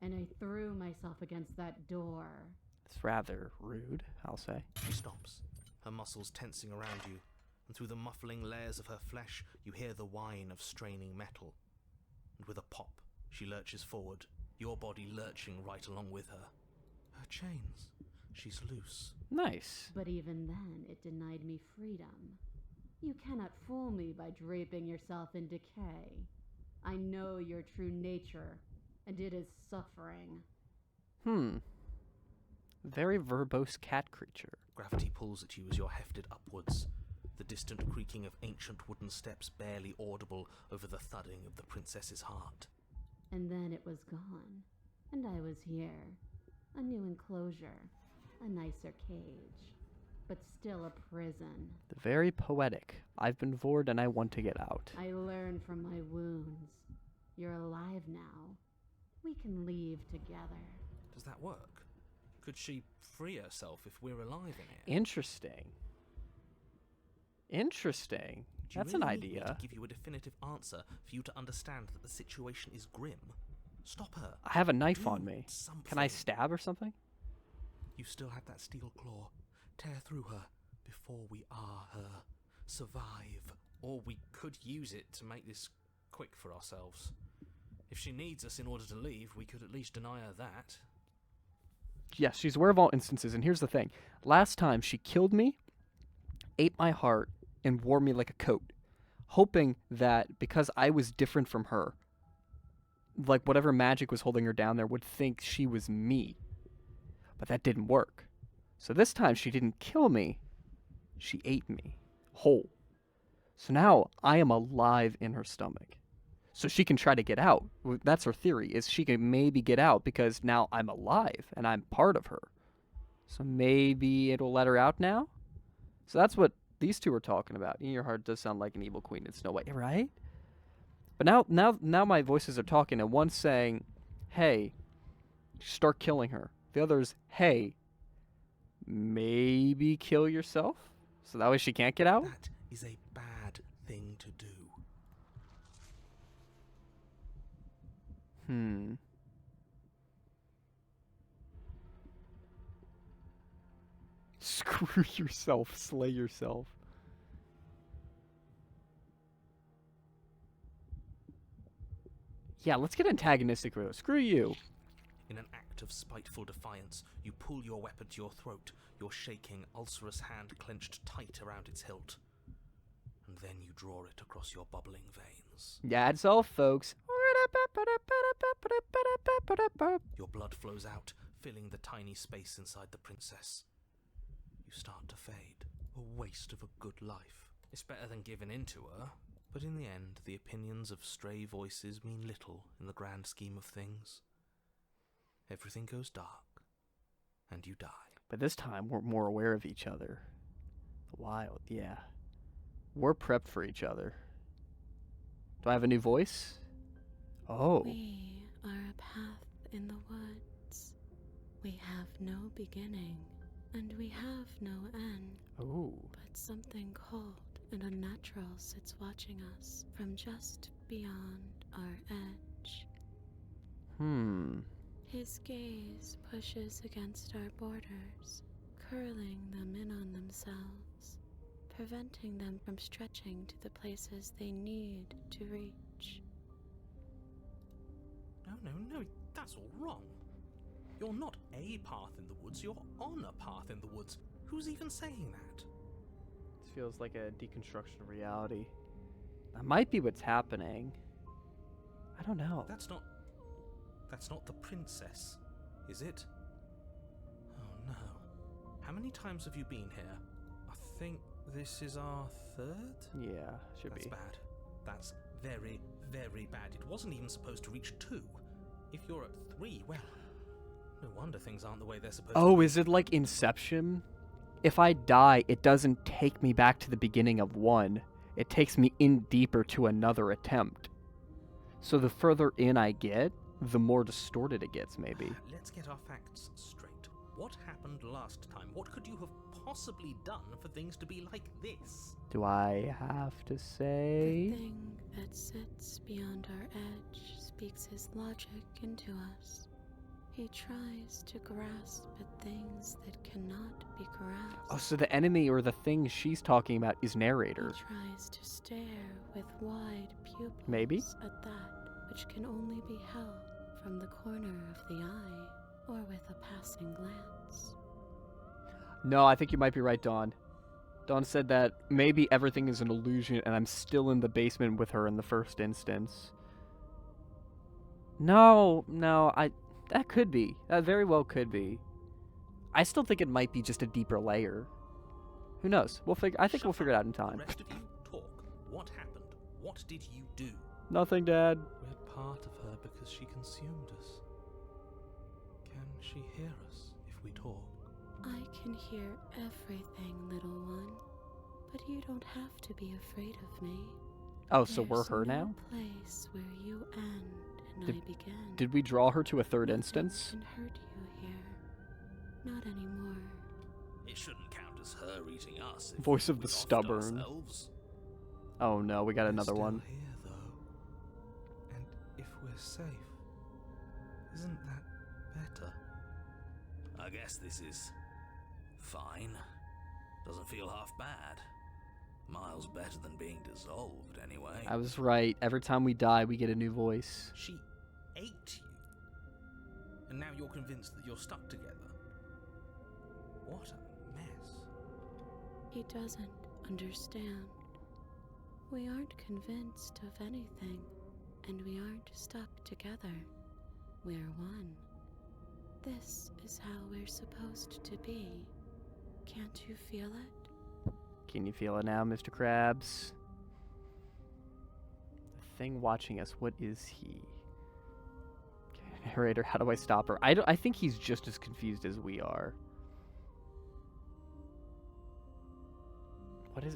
Speaker 4: and I threw myself against that door.
Speaker 1: It's rather rude, I'll say.
Speaker 2: She stops, her muscles tensing around you, and through the muffling layers of her flesh, you hear the whine of straining metal. And with a pop, she lurches forward, your body lurching right along with her. Her chains. She's loose.
Speaker 1: Nice.
Speaker 4: But even then, it denied me freedom. You cannot fool me by draping yourself in decay. I know your true nature, and it is suffering.
Speaker 1: Very verbose cat creature.
Speaker 2: Gravity pulls at you as you're hefted upwards, the distant creaking of ancient wooden steps barely audible over the thudding of the princess's heart.
Speaker 4: And then it was gone, and I was here. A new enclosure, a nicer cage, but still a prison.
Speaker 1: Very poetic. I've been VOD and I want to get out.
Speaker 4: I learned from my wounds. You're alive now. We can leave together.
Speaker 2: Does that work? Could she free herself if we're alive in it?
Speaker 1: Interesting. Interesting.
Speaker 2: Do you
Speaker 1: That's
Speaker 2: really
Speaker 1: an
Speaker 2: need me
Speaker 1: idea.
Speaker 2: to give you a definitive answer for you to understand that the situation is grim? Stop her.
Speaker 1: I have a knife
Speaker 2: Do
Speaker 1: on me.
Speaker 2: something.
Speaker 1: Can I stab or something?
Speaker 2: You still have that steel claw. Tear through her before we are her. Survive. Or we could use it to make this quick for ourselves. If she needs us in order to leave, we could at least deny her that.
Speaker 1: Yes, she's aware of all instances, and here's the thing. Last time, she killed me, ate my heart, and wore me like a coat, hoping that because I was different from her, like whatever magic was holding her down there would think she was me. But that didn't work. So this time, she didn't kill me. She ate me whole. So now I am alive in her stomach. So she can try to get out. That's her theory, is she can maybe get out because now I'm alive and I'm part of her. So maybe it'll let her out now? So that's what these two are talking about. In your heart does sound like an evil queen in Snow White, right? But now my voices are talking, and one's saying, hey, start killing her. The other's, hey, maybe kill yourself? So that way she can't get out?
Speaker 2: That is a bad thing to do.
Speaker 1: Screw yourself, slay yourself. Yeah, let's get antagonistic with her. Screw you.
Speaker 2: In an act of spiteful defiance, you pull your weapon to your throat, your shaking, ulcerous hand clenched tight around its hilt. And then you draw it across your bubbling veins.
Speaker 1: That's all, folks.
Speaker 2: Your blood flows out, filling the tiny space inside the princess. You start to fade, a waste of a good life. It's better than giving in to her, but in the end, the opinions of stray voices mean little in the grand scheme of things. Everything goes dark, and you die.
Speaker 1: But this time, we're more aware of each other. Wild, yeah. We're prepped for each other. Do I have a new voice? Oh.
Speaker 3: We are a path in the woods. We have no beginning, and we have no end.
Speaker 1: Oh.
Speaker 3: But something cold and unnatural sits watching us from just beyond our edge. His gaze pushes against our borders, curling them in on themselves, preventing them from stretching to the places they need to reach.
Speaker 2: No, that's all wrong. You're not a path in the woods, you're on a path in the woods. Who's even saying that?
Speaker 1: This feels like a deconstruction of reality. That might be what's happening. I don't know.
Speaker 2: That's not the princess, is it? Oh no. How many times have you been here? I think this is our third?
Speaker 1: Yeah, should
Speaker 2: That's
Speaker 1: be.
Speaker 2: bad. That's very, very bad. It wasn't even supposed to reach 2. If you're at 3, well, no wonder things aren't the way they're supposed to
Speaker 1: Oh,
Speaker 2: be.
Speaker 1: is it like Inception? If I die, it doesn't take me back to the beginning of 1. It takes me in deeper to another attempt. So the further in I get, the more distorted it gets, maybe.
Speaker 2: Let's get our facts straight. What happened last time? What could you have possibly done for things to be like this?
Speaker 1: Do I have to say?
Speaker 3: The thing that sits beyond our edge speaks his logic into us. He tries to grasp at things that cannot be grasped.
Speaker 1: Oh, so the enemy or the thing she's talking about is narrator.
Speaker 3: He tries to stare with wide pupils
Speaker 1: Maybe?
Speaker 3: at that which can only be held from the corner of the eye or with a passing glance.
Speaker 1: No, I think you might be right, Dawn. Dawn said that maybe everything is an illusion and I'm still in the basement with her in the first instance. No, that could be. That very well could be. I still think it might be just a deeper layer. Who knows? I think we'll figure it out in
Speaker 2: The
Speaker 1: time.
Speaker 2: rest of you, talk. What happened? What did you do?
Speaker 1: Nothing, Dad.
Speaker 2: We're part of her because she consumed us. Can she hear us if we talk?
Speaker 3: I can hear everything, little one, but you don't have to be afraid of me.
Speaker 1: Oh, so we're
Speaker 3: There's
Speaker 1: her
Speaker 3: no
Speaker 1: now?
Speaker 3: place where you end and I begin.
Speaker 1: Did we draw her to a third
Speaker 3: Nothing
Speaker 1: instance?
Speaker 3: can hurt you here. Not anymore.
Speaker 2: It shouldn't count as her eating us. If
Speaker 1: Voice
Speaker 2: we
Speaker 1: of the
Speaker 2: offed
Speaker 1: stubborn.
Speaker 2: ourselves.
Speaker 1: Oh no, we got
Speaker 2: We're
Speaker 1: another
Speaker 2: still
Speaker 1: one.
Speaker 2: here, though. And if we're safe, isn't that better? I guess this is fine. Doesn't feel half bad. Miles better than being dissolved, anyway.
Speaker 1: I was right. Every time we die, we get a new voice.
Speaker 2: She ate you. And now you're convinced that you're stuck together. What a mess.
Speaker 3: He doesn't understand. We aren't convinced of anything, and we aren't stuck together. We're one. This is how we're supposed to be. Can't you feel it?
Speaker 1: Can you feel it now, Mr. Krabs? The thing watching us, what is he? Okay, narrator, how do I stop her? I think he's just as confused as we are.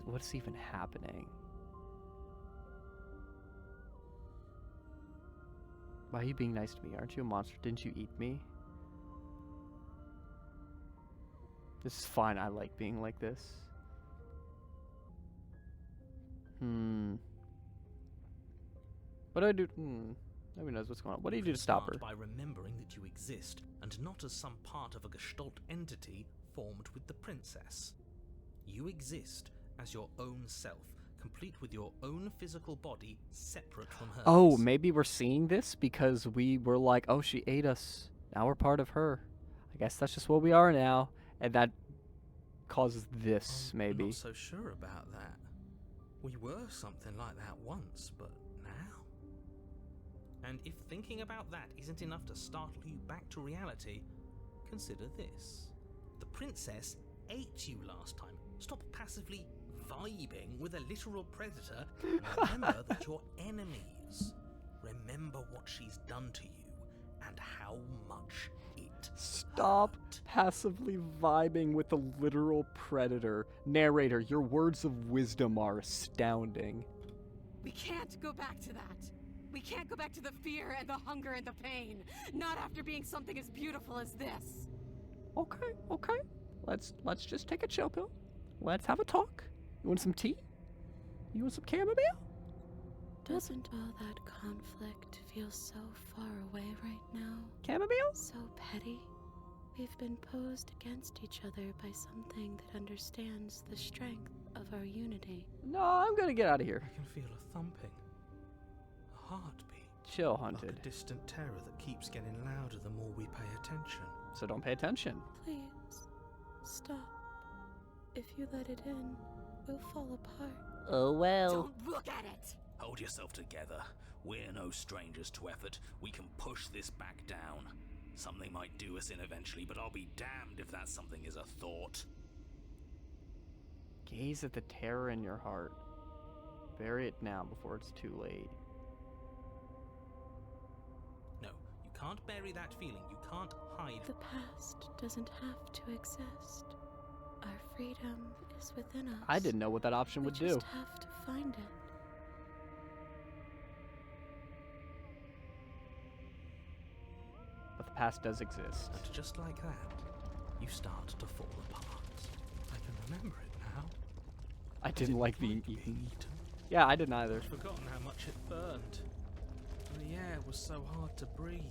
Speaker 1: What's even happening? Why are you being nice to me? Aren't you a monster? Didn't you eat me? This is fine. I like being like this. What do I do? Nobody knows what's going on. What do you do to stop her?
Speaker 2: By remembering that you exist, and not as some part of a Gestalt entity formed with the princess. You exist as your own self, complete with your own physical body, separate from hers.
Speaker 1: Oh, maybe we're seeing this because we were like, oh, she ate us. Now we're part of her. I guess that's just what we are now. And that causes this, maybe.
Speaker 2: I'm not so sure about that. We were something like that once, but now? And if thinking about that isn't enough to startle you back to reality, consider this. The princess ate you last time. Stop passively vibing with a literal predator and remember that you're enemies. Remember what she's done to you and how much it
Speaker 1: Stop
Speaker 2: hurt.
Speaker 1: passively vibing with the literal predator. Narrator, your words of wisdom are astounding.
Speaker 3: We can't go back to that. We can't go back to the fear and the hunger and the pain. Not after being something as beautiful as this.
Speaker 1: Okay. Let's just take a chill pill. Let's have a talk. You want some tea? You want some chamomile?
Speaker 3: Doesn't all that conflict feel so far away right now?
Speaker 1: Chamomile?
Speaker 3: So petty. We've been posed against each other by something that understands the strength of our unity.
Speaker 1: No, I'm gonna get out of here.
Speaker 2: I can feel a thumping, a heartbeat,
Speaker 1: Chill,
Speaker 2: like
Speaker 1: Hunted.
Speaker 2: a distant terror that keeps getting louder the more we pay attention.
Speaker 1: So don't pay attention.
Speaker 3: Please, stop. If you let it in, we'll fall apart.
Speaker 1: Oh well.
Speaker 3: Don't look at it!
Speaker 2: Hold yourself together. We're no strangers to effort. We can push this back down. Something might do us in eventually, but I'll be damned if that something is a thought.
Speaker 1: Gaze at the terror in your heart. Bury it now before it's too late.
Speaker 2: No, you can't bury that feeling. You can't hide.
Speaker 3: The past doesn't have to exist. Our freedom is within us.
Speaker 1: I didn't know what that option
Speaker 3: We
Speaker 1: would do.
Speaker 3: just have to find it.
Speaker 1: But the past does exist.
Speaker 2: And just like that, you start to fall apart. I can remember it now.
Speaker 1: I didn't like being
Speaker 2: being
Speaker 1: eaten.
Speaker 2: eaten.
Speaker 1: Yeah, I didn't either.
Speaker 2: I'd forgotten how much it burned. And the air was so hard to breathe.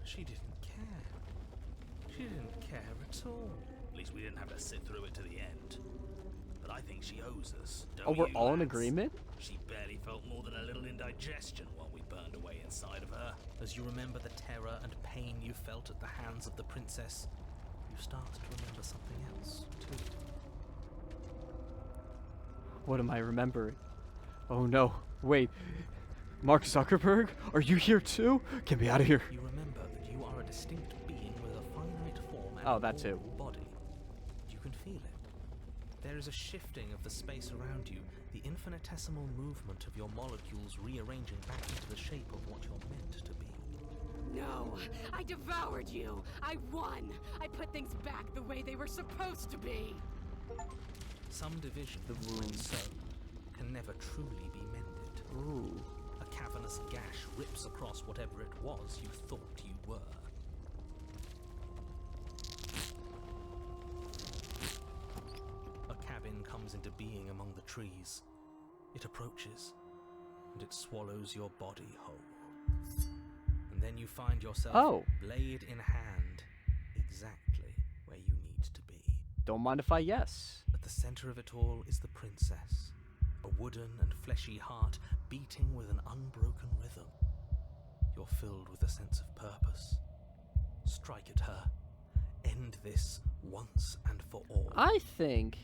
Speaker 2: She didn't care. She didn't care at all. At least we didn't have to sit through it to the end. But I think she owes us.
Speaker 1: Oh,
Speaker 2: Don't
Speaker 1: we're
Speaker 2: you,
Speaker 1: all in
Speaker 2: lads?
Speaker 1: agreement?
Speaker 2: She barely felt more than a little indigestion while we burned away inside of her. As you remember the terror and pain you felt at the hands of the princess, you start to remember something else, too.
Speaker 1: What am I remembering? Oh no, wait. Mark Zuckerberg? Are you here too? Get me out of here.
Speaker 2: You remember that you are a distinct being with a finite form and
Speaker 1: Oh,
Speaker 2: a
Speaker 1: that too.
Speaker 2: mortal body. You can feel it. There is a shifting of the space around you, the infinitesimal movement of your molecules rearranging back into the shape of what you're meant to be.
Speaker 3: No, I devoured you. I won. I put things back the way they were supposed to be.
Speaker 2: Some division,
Speaker 1: The
Speaker 2: when
Speaker 1: wound.
Speaker 2: so, can never truly be mended.
Speaker 1: Ooh.
Speaker 2: A cavernous gash rips across whatever it was you thought you were. A cabin comes into being among the trees. It approaches, and it swallows your body whole. And then you find yourself,
Speaker 1: Oh.
Speaker 2: blade in hand, exactly where you need to be.
Speaker 1: Don't mind if I yes.
Speaker 2: At the center of it all is the princess, a wooden and fleshy heart beating with an unbroken rhythm. You're filled with a sense of purpose. Strike at her. End this once and for all.
Speaker 1: I think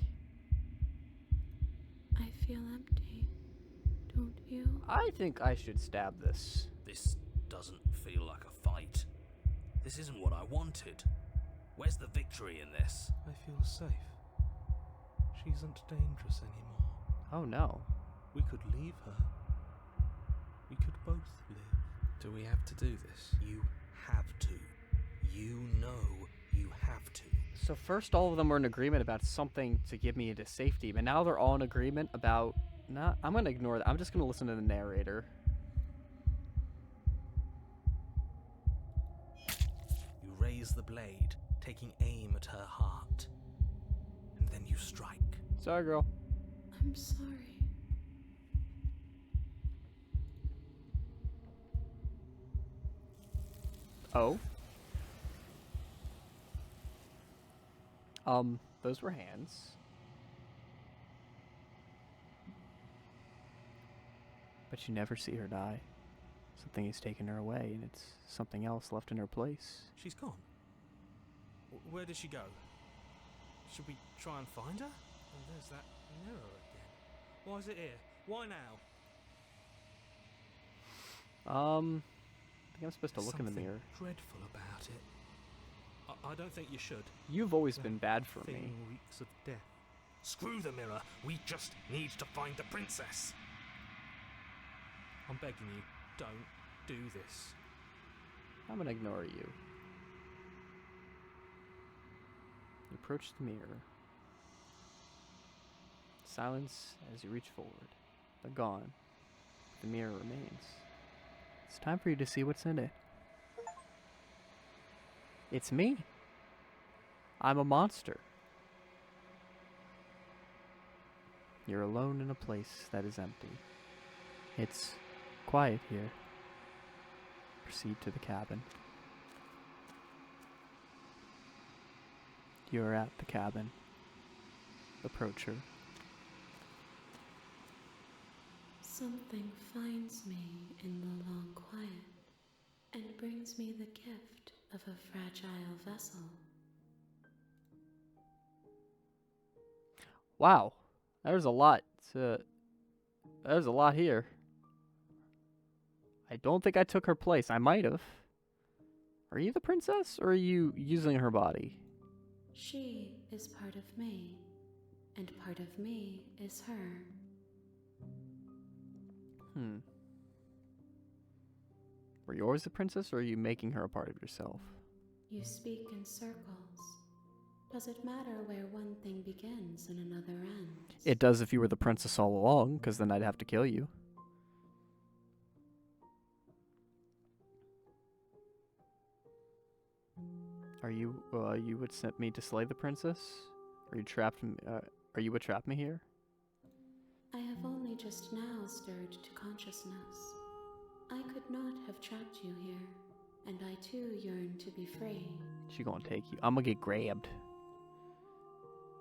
Speaker 3: I feel empty, don't you?
Speaker 1: I should stab this.
Speaker 2: This doesn't feel like a fight. This isn't what I wanted. Where's the victory in this? I feel safe. She isn't dangerous anymore.
Speaker 1: Oh no.
Speaker 2: We could leave her. We could both live. Do we have to do this? You have to. You know you have to.
Speaker 1: So first all of them were in agreement about something to get me into safety, but now they're all in agreement about not. I'm gonna ignore that. I'm just gonna listen to the narrator.
Speaker 2: You raise the blade, taking aim at her heart. And then you strike.
Speaker 1: Sorry, girl.
Speaker 3: I'm sorry.
Speaker 1: Oh. Those were hands. But you never see her die. Something has taken her away, and it's something else left in her place.
Speaker 2: She's gone. Where did she go? Should we try and find her? Oh, there's that mirror again. Why is it here? Why now?
Speaker 1: I think I'm supposed to look in the
Speaker 2: Something
Speaker 1: mirror.
Speaker 2: dreadful about it. I don't think you should.
Speaker 1: You've always been bad for
Speaker 2: Thing
Speaker 1: me.
Speaker 2: reeks of death. Screw the mirror. We just need to find the princess. I'm begging you, don't do this.
Speaker 1: I'm gonna ignore you. You approach the mirror. Silence as you reach forward. They're gone. The mirror remains. It's time for you to see what's in it. It's me. I'm a monster. You're alone in a place that is empty. It's quiet here. Proceed to the cabin. You are at the cabin. Approach her.
Speaker 3: Something finds me in the long quiet and brings me the gift of a fragile vessel.
Speaker 1: Wow, there's a lot there's a lot here. I don't think I took her place. I might have. Are you the princess, or are you using her body?
Speaker 3: She is part of me, and part of me is her.
Speaker 1: Were you always the princess, or are you making her a part of yourself?
Speaker 3: You speak in circles. Does it matter where one thing begins and another ends?
Speaker 1: It does if you were the princess all along, because then I'd have to kill you. Are you, you would send me to slay the princess? Are you trapped, are you what trapped me here?
Speaker 3: I have only just now stirred to consciousness. I could not have trapped you here, and I too yearn to be free.
Speaker 1: She gonna take you. I'm gonna get grabbed.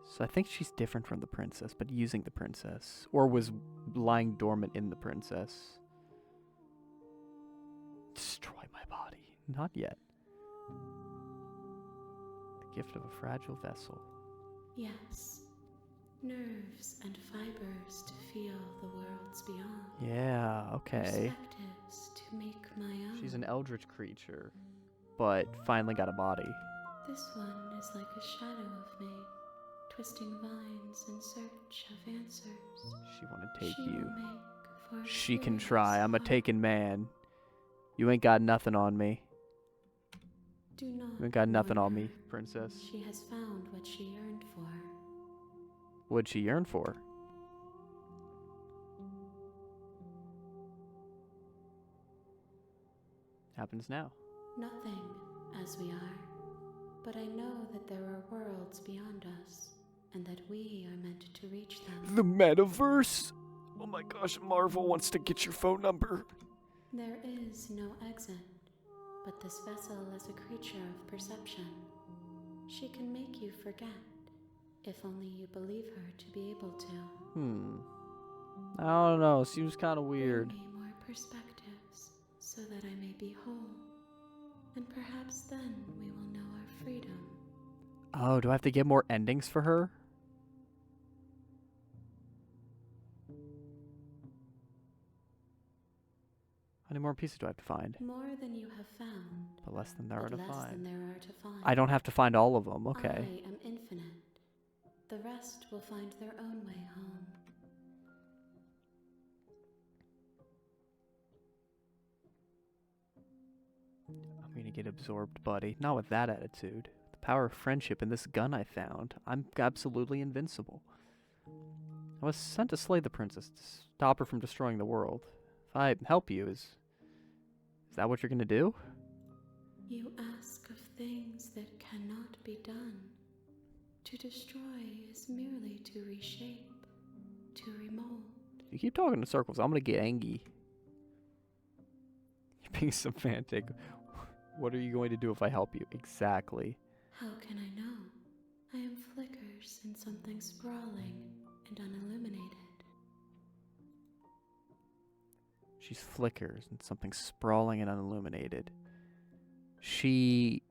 Speaker 1: So I think she's different from the princess, but using the princess. Or was lying dormant in the princess. Destroy my body. Not yet. The gift of a fragile vessel.
Speaker 3: Yes. Nerves and fibers to feel the worlds beyond.
Speaker 1: Yeah, okay.
Speaker 3: Perspectives to make my own.
Speaker 1: She's an eldritch creature, but finally got a body.
Speaker 3: This one is like a shadow of me, twisting vines in search of answers.
Speaker 1: She wanna take
Speaker 3: She
Speaker 1: you.
Speaker 3: will make for a
Speaker 1: She can
Speaker 3: curious
Speaker 1: try. I'm a
Speaker 3: heart.
Speaker 1: taken man. You ain't got nothing on me.
Speaker 3: Do not
Speaker 1: You ain't got nothing
Speaker 3: warn
Speaker 1: on me,
Speaker 3: her.
Speaker 1: princess.
Speaker 3: She has found what she yearned for.
Speaker 1: What'd she yearn for? Happens now.
Speaker 3: Nothing as we are. But I know that there are worlds beyond us, and that we are meant to reach them.
Speaker 1: The metaverse? Oh my gosh, Marvel wants to get your phone number.
Speaker 3: There is no exit, but this vessel is a creature of perception. She can make you forget, If only you believe her to be able to.
Speaker 1: I don't know. Seems kind of weird.
Speaker 3: Bring me more perspectives so that I may be whole. And perhaps then we will know our freedom.
Speaker 1: Oh, do I have to get more endings for her? How many more pieces do I have to find?
Speaker 3: More than you have found.
Speaker 1: But less than there are
Speaker 3: But
Speaker 1: to
Speaker 3: less
Speaker 1: find.
Speaker 3: than there are to find.
Speaker 1: I don't have to find all of them. Okay.
Speaker 3: I am infinite. The rest will find their own way home.
Speaker 1: I'm gonna get absorbed, buddy. Not with that attitude. The power of friendship and this gun I found. I'm absolutely invincible. I was sent to slay the princess to stop her from destroying the world. If I help you, is that what you're gonna do?
Speaker 3: You ask of things that cannot be done. To destroy is merely to reshape, to remold.
Speaker 1: You keep talking in circles. I'm gonna get angry. You're being semantic. What are you going to do if I help you? Exactly.
Speaker 3: How can I know? I am flickers in something sprawling and unilluminated.
Speaker 1: She's flickers and something sprawling and unilluminated. She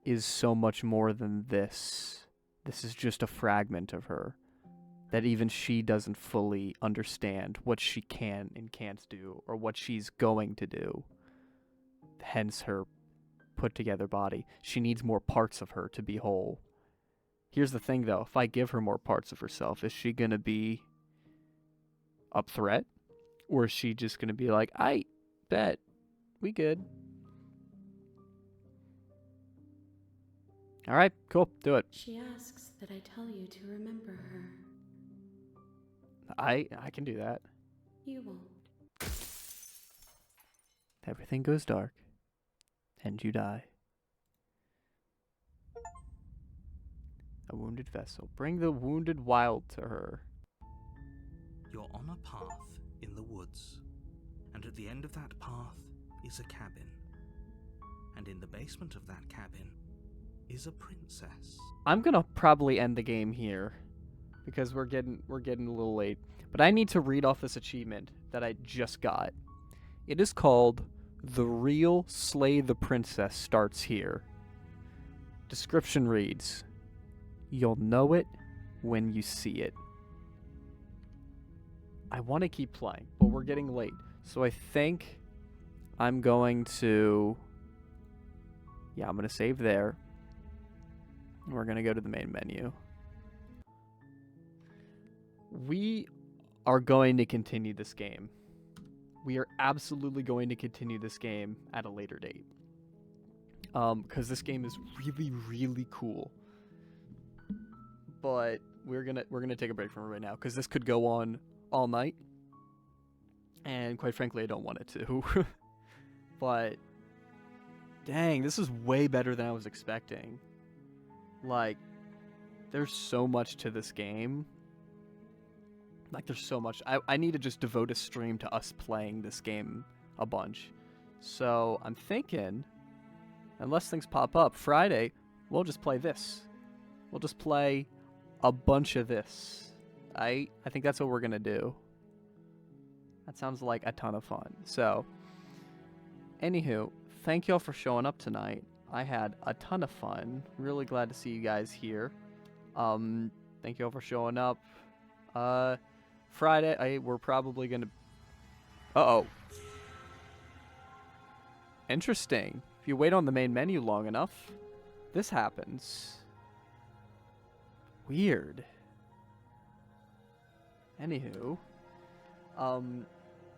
Speaker 1: is so much more than this. This is just a fragment of her that even she doesn't fully understand what she can and can't do or what she's going to do. Hence her put together body. She needs more parts of her to be whole. Here's the thing though, if I give her more parts of herself, is she gonna be up threat? Or is she just gonna be like, I bet, we good. Alright, cool, do it.
Speaker 3: She asks that I tell you to remember her.
Speaker 1: I can do that.
Speaker 3: You won't.
Speaker 1: Everything goes dark. And you die. A wounded vessel. Bring the wounded wild to her.
Speaker 2: You're on a path in the woods, and at the end of that path is a cabin. And in the basement of that cabin is a princess.
Speaker 1: I'm gonna probably end the game here because we're getting a little late. But I need to read off this achievement that I just got. It is called The Real Slay the Princess Starts Here. Description reads, you'll know it when you see it. I want to keep playing, but we're getting late. So I think I'm going to... Yeah, I'm going to save there. We're going to go to the main menu. We are going to continue this game. We are absolutely going to continue this game at a later date. Because this game is really, really cool. But we're gonna take a break from it right now, because this could go on all night. And quite frankly, I don't want it to. But dang, this is way better than I was expecting. Like, there's so much to this game. Like, there's so much. I need to just devote a stream to us playing this game a bunch. So I'm thinking, unless things pop up, Friday, we'll just play this. We'll just play a bunch of this. I think that's what we're going to do. That sounds like a ton of fun. So, anywho, thank y'all for showing up tonight. I had a ton of fun. Really glad to see you guys here. Thank y'all for showing up. Friday, we're probably gonna... Uh-oh. Interesting. If you wait on the main menu long enough, this happens. Weird. Anywho.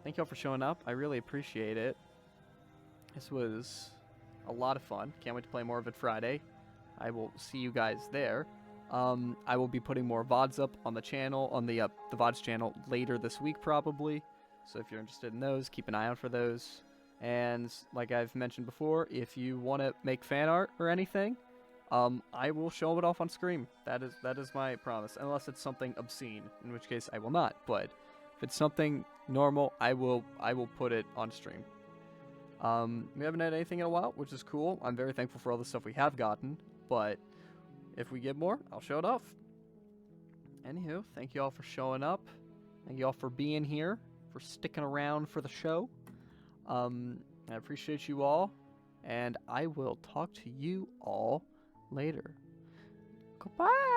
Speaker 1: Thank y'all for showing up. I really appreciate it. This was a lot of fun. Can't wait to play more of it Friday. I will see you guys there. I will be putting more VODs up on the channel, on the VODs channel later this week probably. So if you're interested in those, keep an eye out for those. And like I've mentioned before, if you want to make fan art or anything, I will show it off on screen. That is my promise, unless it's something obscene, in which case I will not. But if it's something normal, I will put it on stream. We haven't had anything in a while, which is cool. I'm very thankful for all the stuff we have gotten, but if we get more, I'll show it off. Anywho, thank you all for showing up. Thank you all for being here, for sticking around for the show. I appreciate you all, and I will talk to you all later. Goodbye.